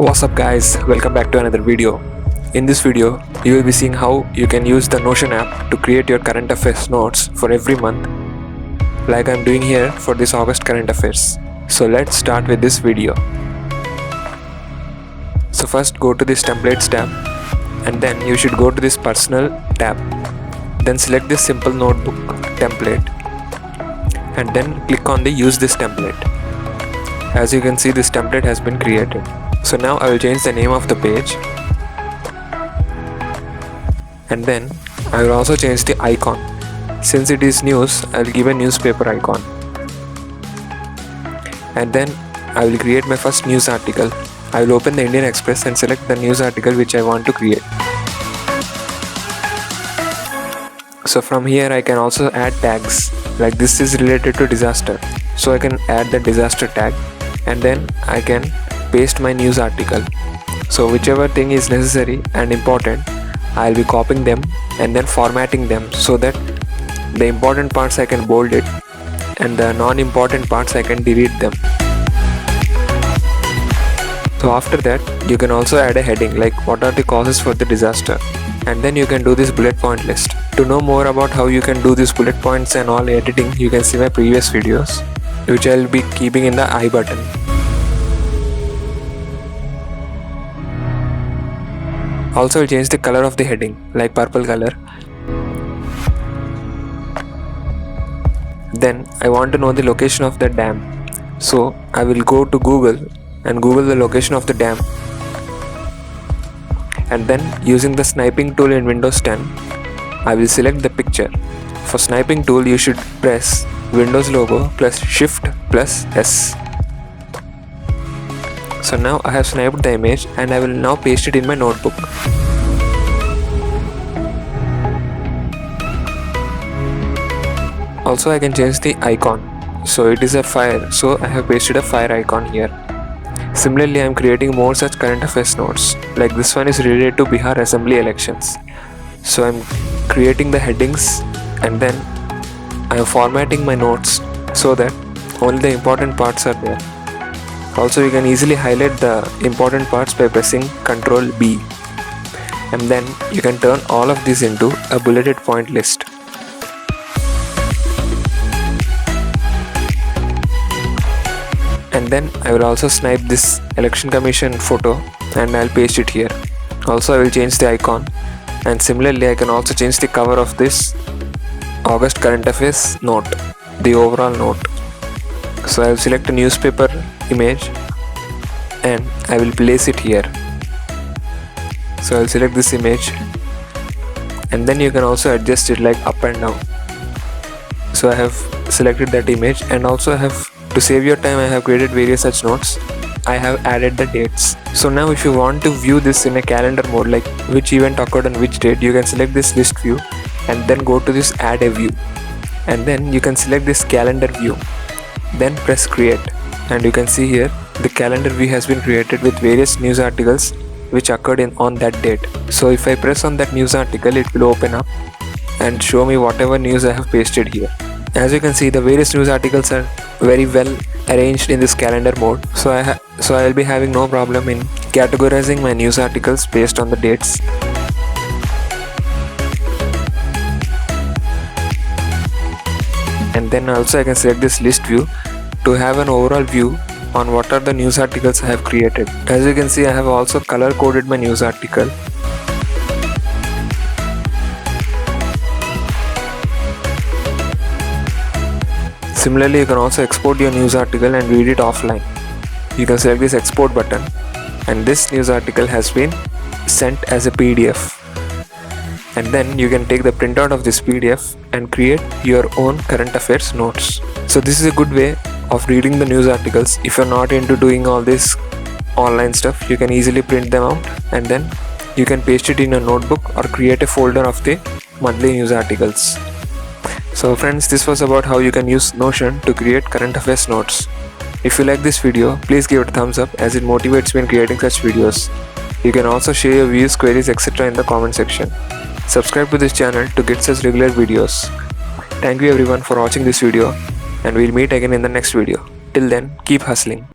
What's up guys, welcome back to another video. In this video, you will be seeing how you can use the Notion app to create your current affairs notes for every month, like I'm doing here for this August current affairs. So let's start with this video. So first go to this templates tab and then you should go to this personal tab. Then select this simple notebook template and then click on the use this template. As you can see, this template has been created. So now I will change the name of the page and then I will also change the icon. Since it is news, I will give a newspaper icon. And then I will create my first news article. I will open the Indian Express and select the news article which I want to create. So from here I can also add tags, like this is related to disaster. So I can add the disaster tag and then I can paste my news article. So whichever thing is necessary and important, I'll be copying them and then formatting them so that the important parts I can bold it and the non-important parts I can delete them. So after that, you can also add a heading like what are the causes for the disaster, and then you can do this bullet point list. To know more about how you can do these bullet points and all editing, you can see my previous videos, which I'll be keeping in the I button. Also, I'll change the color of the heading, like purple color. Then I want to know the location of the dam. So I will go to Google and Google the location of the dam. And then using the sniping tool in Windows 10, I will select the picture. For sniping tool, you should press Windows logo plus Shift plus S. So now I have sniped the image and I will now paste it in my notebook. Also I can change the icon. So it is a fire, so I have pasted a fire icon here. Similarly, I am creating more such current affairs notes. Like this one is related to Bihar Assembly elections. So I am creating the headings and then I am formatting my notes so that only the important parts are there. Also, you can easily highlight the important parts by pressing Ctrl B, and then you can turn all of these into a bulleted point list. And then I will also snipe this election commission photo and I'll paste it here. Also, I will change the icon, and similarly I can also change the cover of this August current affairs note, the overall note. So I will select a newspaper image and I will place it here. So I will select this image and then you can also adjust it like up and down. So I have selected that image, and also I have, to save your time, I have created various such notes. I have added the dates. So now if you want to view this in a calendar mode, like which event occurred on which date, you can select this list view and then go to this add a view, and then you can select this calendar view. Then press create, and you can see here the calendar view has been created with various news articles which occurred on that date. So if I press on that news article, it will open up and show me whatever news I have pasted here. As you can see, the various news articles are very well arranged in this calendar mode. So I will be having no problem in categorizing my news articles based on the dates. And then also I can select this list view to have an overall view on what are the news articles I have created. As you can see, I have also color coded my news article. Similarly, you can also export your news article and read it offline. You can select this export button, and this news article has been sent as a PDF. And then you can take the printout of this PDF and create your own current affairs notes. So this is a good way of reading the news articles. If you're not into doing all this online stuff, you can easily print them out and then you can paste it in a notebook or create a folder of the monthly news articles. So friends, this was about how you can use Notion to create current affairs notes. If you like this video, please give it a thumbs up as it motivates me in creating such videos. You can also share your views, queries, etc. in the comment section. Subscribe to this channel to get such regular videos. Thank you everyone for watching this video, and we'll meet again in the next video. Till then, keep hustling.